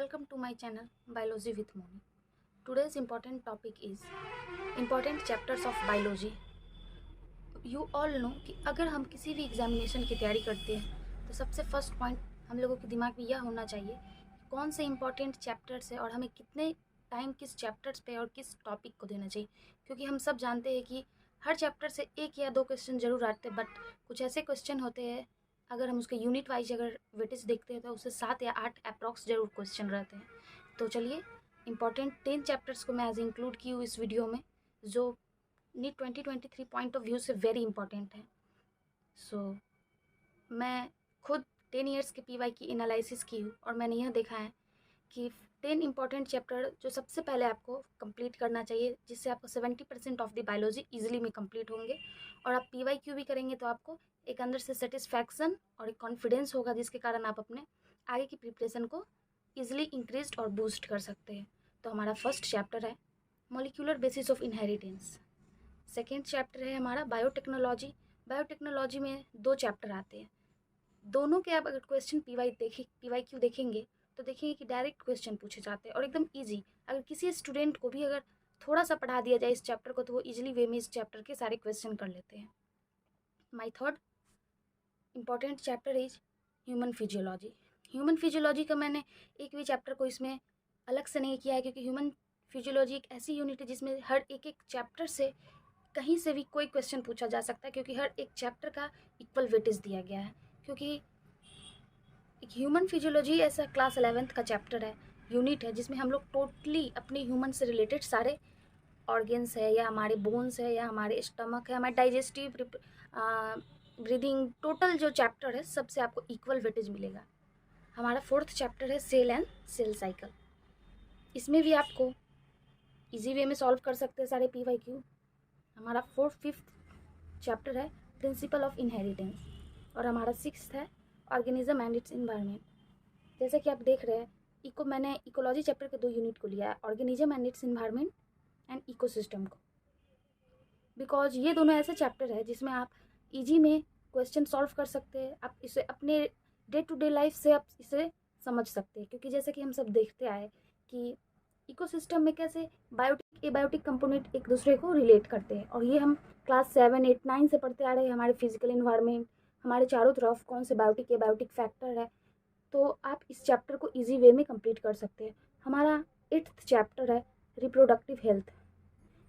Welcome to my channel Biology with Moni. Today's important topic is important chapters of biology. You all know कि अगर हम किसी भी examination की तैयारी करते हैं तो सबसे फर्स्ट पॉइंट हम लोगों के दिमाग में यह होना चाहिए कि कौन से इम्पॉर्टेंट चैप्टर्स है और हमें कितने टाइम किस चैप्टर्स पे और किस टॉपिक को देना चाहिए, क्योंकि हम सब जानते हैं कि हर चैप्टर से एक या दो क्वेश्चन जरूर आते हैं, बट कुछ ऐसे क्वेश्चन होते हैं अगर हम उसके यूनिट वाइज अगर वेटेज देखते हैं तो उससे 7 या 8 अप्रॉक्स जरूर क्वेश्चन रहते हैं। तो चलिए इंपॉर्टेंट 10 चैप्टर्स को मैं एज इंक्लूड की हूँ इस वीडियो में, जो नीट 2023 पॉइंट ऑफ व्यू से वेरी इंपॉर्टेंट है। मैं खुद 10 ईयर्स के पीवाई की एनालिसिस की हूँ और मैंने यह देखा है कि 10 इंपॉर्टेंट चैप्टर जो सबसे पहले आपको कंप्लीट करना चाहिए, जिससे आपको 70% ऑफ द बायोलॉजी इजीली में कंप्लीट होंगे और आप पीवाई क्यू भी करेंगे तो आपको एक अंदर से सेटिस्फैक्शन और एक कॉन्फिडेंस होगा, जिसके कारण आप अपने आगे की प्रिपरेशन को ईजिली इंक्रीज और बूस्ट कर सकते हैं। तो हमारा फर्स्ट चैप्टर है molecular basis of inheritance. Second chapter है हमारा बायोटेक्नोलॉजी। बायोटेक्नोलॉजी में 2 चैप्टर आते हैं, दोनों के आप अगर क्वेश्चन पीवाई क्यू देखेंगे तो देखेंगे कि डायरेक्ट क्वेश्चन पूछे जाते हैं और एकदम इजी। अगर किसी स्टूडेंट को भी अगर थोड़ा सा पढ़ा दिया जाए इस चैप्टर को तो वो इजीली वे में इस चैप्टर के सारे क्वेश्चन कर लेते हैं। My third important chapter is human physiology. Human physiology का मैंने एक भी चैप्टर को इसमें अलग से नहीं किया है, क्योंकि ह्यूमन फिजियोलॉजी एक ऐसी यूनिट है जिसमें हर एक चैप्टर से कहीं से भी कोई क्वेश्चन पूछा जा सकता है, क्योंकि हर एक चैप्टर का इक्वल वेटेज दिया गया है। क्योंकि ह्यूमन फिजियोलॉजी ऐसा क्लास 11th का चैप्टर है, यूनिट है, जिसमें हम लोग टोटली अपने ह्यूमन से रिलेटेड सारे ऑर्गेन्स है या हमारे बोन्स है या हमारे स्टमक है, हमारे डाइजेस्टिव ब्रीदिंग, टोटल जो चैप्टर है सबसे आपको इक्वल वेटेज मिलेगा। हमारा फोर्थ चैप्टर है सेल एंड सेल साइकिल। इसमें भी आपको इजी वे में सॉल्व कर सकते हैं सारे पीवाई क्यू। हमारा फिफ्थ चैप्टर है प्रिंसिपल ऑफ इनहेरिटेंस और हमारा सिक्स्थ है ऑर्गेनिज्म एंड इट्स इन्वायरमेंट। जैसे कि आप देख रहे हैं मैंने इकोलॉजी चैप्टर के 2 यूनिट को लिया है, organism and it's environment and ecosystem को, बिकॉज ये दोनों ऐसे चैप्टर है जिसमें आप इजी में क्वेश्चन सॉल्व कर सकते हैं। आप इसे अपने डे टू डे लाइफ से आप इसे समझ सकते हैं, क्योंकि जैसे कि हम सब देखते आए कि इकोसिस्टम में कैसे बायोटिक एबायोटिक कंपोनेंट एक दूसरे को रिलेट करते हैं, और ये हम क्लास 7, 8, 9 से पढ़ते आ रहे हैं। हमारे फिजिकल इन्वायरमेंट, हमारे चारों तरफ कौन से बायोटिक एबायोटिक फैक्टर है, तो आप इस चैप्टर को इजी वे में कंप्लीट कर सकते हैं। हमारा 8th चैप्टर है रिप्रोडक्टिव हेल्थ।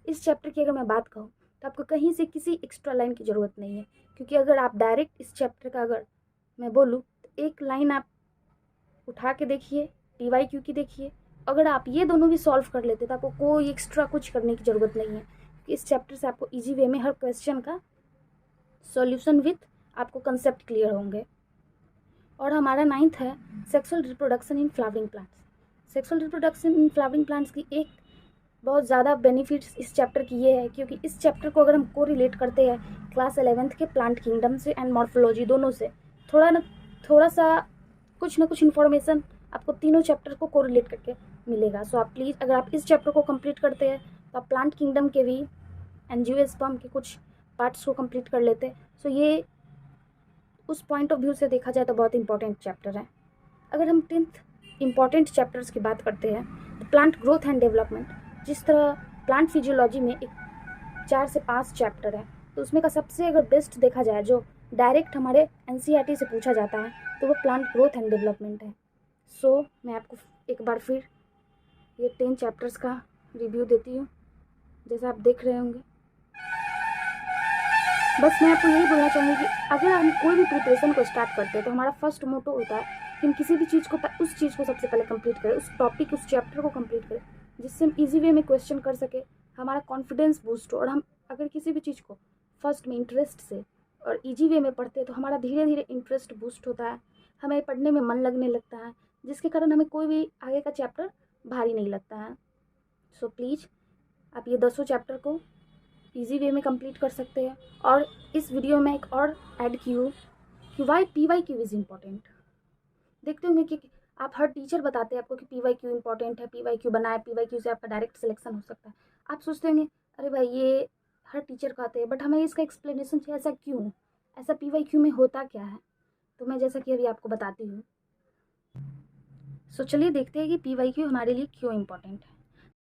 इस चैप्टर की अगर मैं बात कहूँ तो आपको कहीं से किसी एक्स्ट्रा लाइन की ज़रूरत नहीं है, क्योंकि अगर आप डायरेक्ट इस चैप्टर का अगर मैं बोलूँ तो एक लाइन आप उठा के देखिए, पीवाई क्यू की देखिए, अगर आप ये दोनों भी सॉल्व कर लेते तो आपको कोई एक्स्ट्रा कुछ करने की ज़रूरत नहीं है, क्योंकि इस चैप्टर से आपको इजी वे में हर क्वेश्चन का सॉल्यूशन विथ आपको कंसेप्ट क्लियर होंगे। और हमारा 9th है sexual reproduction in flowering plants. Sexual reproduction in flowering plants की एक बहुत ज़्यादा बेनिफिट्स इस चैप्टर की ये है, क्योंकि इस चैप्टर को अगर हम को रिलेट करते हैं क्लास 11th के प्लांट किंगडम से एंड मॉर्फोलॉजी दोनों से, थोड़ा सा कुछ ना कुछ इन्फॉर्मेशन आपको तीनों चैप्टर को कोरिलेट करके मिलेगा। सो आप प्लीज़ अगर आप इस चैप्टर को कंप्लीट करते हैं तो आप प्लांट किंगडम के भी एंजियोस्पर्म के कुछ पार्ट्स को कंप्लीट कर लेते। सो ये उस पॉइंट ऑफ व्यू से देखा जाए तो बहुत इंपॉर्टेंट चैप्टर है। अगर हम 10th इंपॉर्टेंट चैप्टर्स की बात करते हैं तो प्लांट ग्रोथ एंड डेवलपमेंट, जिस तरह प्लांट फिजियोलॉजी में एक 4 से 5 चैप्टर है, तो उसमें का सबसे अगर बेस्ट देखा जाए जो डायरेक्ट हमारे एनसीईआरटी से पूछा जाता है तो वो प्लांट ग्रोथ एंड डेवलपमेंट है। सो मैं आपको एक बार फिर ये 10 चैप्टर्स का रिव्यू देती हूँ, जैसा आप देख रहे होंगे। बस मैं आपको यही बोलना चाहूँगी कि अगर हम कोई भी प्रिपरेशन को स्टार्ट करते हैं तो हमारा फर्स्ट मोटो होता है कि हम किसी भी चीज़ को उस चीज़ को सबसे पहले कंप्लीट करें, उस टॉपिक उस चैप्टर को कंप्लीट करें, जिससे हम इजी वे में क्वेश्चन कर सके, हमारा कॉन्फिडेंस बूस्ट हो। और हम अगर किसी भी चीज़ को फर्स्ट में इंटरेस्ट से और इजी वे में पढ़ते हैं तो हमारा धीरे धीरे इंटरेस्ट बूस्ट होता है, हमें पढ़ने में मन लगने लगता है, जिसके कारण हमें कोई भी आगे का चैप्टर भारी नहीं लगता है। सो प्लीज़ आप ये 10 चैप्टर को इजी वे में कंप्लीट कर सकते हैं। और इस वीडियो में एक और ऐड की हूँ कि why PYQ is important. देखते होंगे कि आप हर टीचर बताते हैं आपको कि पीवाई क्यू इम्पॉर्टेंट है, पीवाई क्यू बनाए, पीवाई क्यू से आपका डायरेक्ट सिलेक्शन हो सकता है। आप सोचते होंगे अरे भाई ये हर टीचर कहते हैं, बट हमें इसका एक्सप्लेनेशन चाहिए, ऐसा क्यों, ऐसा पीवाई क्यू में होता क्या है। तो मैं जैसा कि अभी आपको बताती हूँ, सो चलिए देखते हैं कि PYQ हमारे लिए क्यों इम्पोर्टेंट है।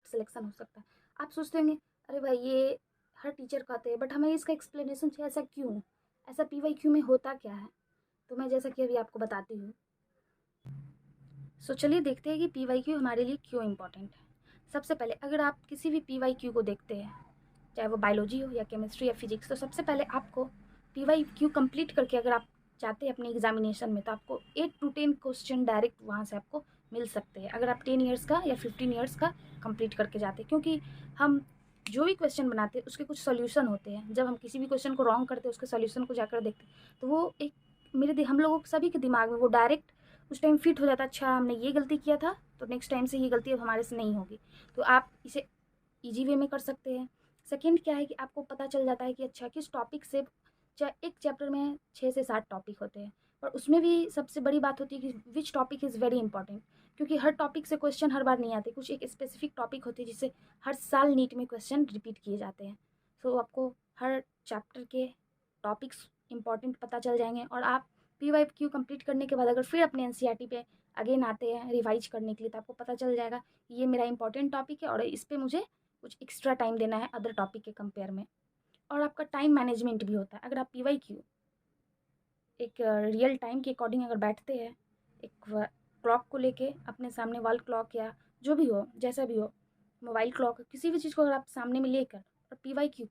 सिलेक्शन हो सकता है। आप सोचते होंगे अरे भाई ये हर टीचर कहते हैं, बट हमें इसका एक्सप्लेनेशन चाहिए, ऐसा क्यों, ऐसा PYQ में होता क्या है। तो मैं जैसा कि अभी आपको बताती हूँ। सो चलिए देखते हैं कि PYQ हमारे लिए क्यों इम्पोर्टेंट है। सबसे पहले अगर आप किसी भी PYQ को देखते हैं, चाहे वो बायोलॉजी हो या केमिस्ट्री या फिजिक्स, तो सबसे पहले आपको PYQ कंप्लीट करके अगर आप चाहते हैं अपने एग्जामिनेशन में, तो आपको 8 to 10 क्वेश्चन डायरेक्ट वहाँ से आपको मिल सकते हैं अगर आप 10 ईयर्स का या 15 ईयर्स का कंप्लीट करके जाते हैं। क्योंकि हम जो भी क्वेश्चन बनाते हैं उसके कुछ सोल्यूशन होते हैं। जब हम किसी भी क्वेश्चन को रॉन्ग करते हैं, उसके सोल्यूशन को जाकर देखते हैं, तो वो एक हम लोगों सभी के दिमाग में वो डायरेक्ट उस टाइम फिट हो जाता है। अच्छा, हमने ये गलती किया था, तो नेक्स्ट टाइम से ये गलती अब हमारे से नहीं होगी। तो आप इसे ईजी वे में कर सकते हैं। सेकंड क्या है कि आपको पता चल जाता है कि अच्छा किस टॉपिक से, चाहे एक चैप्टर में 6 से 7 टॉपिक होते हैं, पर उसमें भी सबसे बड़ी बात होती है कि which topic is very important. क्योंकि हर टॉपिक से क्वेश्चन हर बार नहीं आते, कुछ एक स्पेसिफिक टॉपिक होती है जिससे हर साल नीट में क्वेश्चन रिपीट किए जाते हैं। सो आपको हर चैप्टर के टॉपिक्स इंपॉर्टेंट पता चल जाएंगे, और आप PYQ कंप्लीट करने के बाद अगर फिर अपने NCERT पे अगेन आते हैं रिवाइज करने के लिए, तो आपको पता चल जाएगा कि ये मेरा इंपॉर्टेंट टॉपिक है और इस पर मुझे कुछ एक्स्ट्रा टाइम देना है अदर टॉपिक के कंपेयर में। और आपका टाइम मैनेजमेंट भी होता है। अगर आप PYQ एक रियल टाइम के अकॉर्डिंग अगर बैठते हैं, एक क्लॉक को लेके अपने सामने, वॉल क्लॉक या जो भी हो, जैसा भी हो, मोबाइल क्लॉक, किसी भी चीज़ को अगर आप सामने में लेकर और PYQ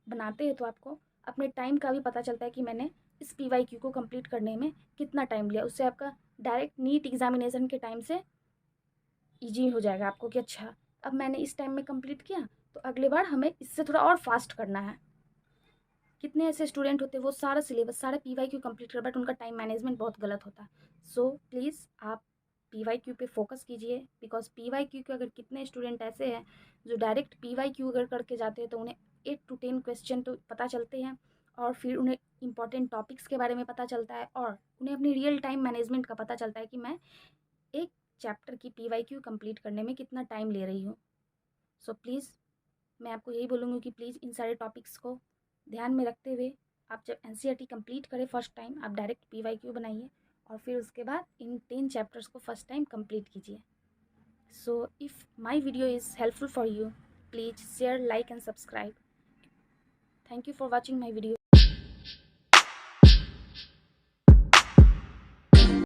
बनाते हैं, तो आपको अपने टाइम का भी पता चलता है कि मैंने इस PYQ को कंप्लीट करने में कितना टाइम लिया। उससे आपका डायरेक्ट नीट एग्जामिनेशन के टाइम से ईजी हो जाएगा आपको कि अच्छा अब मैंने इस टाइम में कंप्लीट किया, तो अगले बार हमें इससे थोड़ा और फास्ट करना है। कितने ऐसे स्टूडेंट होते हैं वो सारा सिलेबस सारा PYQ कंप्लीट कर, बट उनका टाइम मैनेजमेंट बहुत गलत होता है। सो प्लीज़ आप PYQ पे फोकस कीजिए, बिकॉज PYQ के अगर कितने स्टूडेंट ऐसे हैं जो डायरेक्ट PYQ अगर करके जाते हैं, तो उन्हें 8 to 10 क्वेश्चन तो पता चलते हैं, और फिर उन्हें इंपॉर्टेंट टॉपिक्स के बारे में पता चलता है, और उन्हें अपनी रियल टाइम मैनेजमेंट का पता चलता है कि मैं एक चैप्टर की PYQ कंप्लीट करने में कितना टाइम ले रही हूँ। सो प्लीज़ मैं आपको यही बोलूँगी कि प्लीज़ इन सारे टॉपिक्स को ध्यान में रखते हुए आप जब NCERT कंप्लीट करें फर्स्ट टाइम, आप डायरेक्ट PYQ बनाइए, और फिर उसके बाद इन 10 चैप्टर्स को फर्स्ट टाइम कंप्लीट कीजिए। So if my video is helpful for you, please share, like and subscribe. Thank you for watching my video.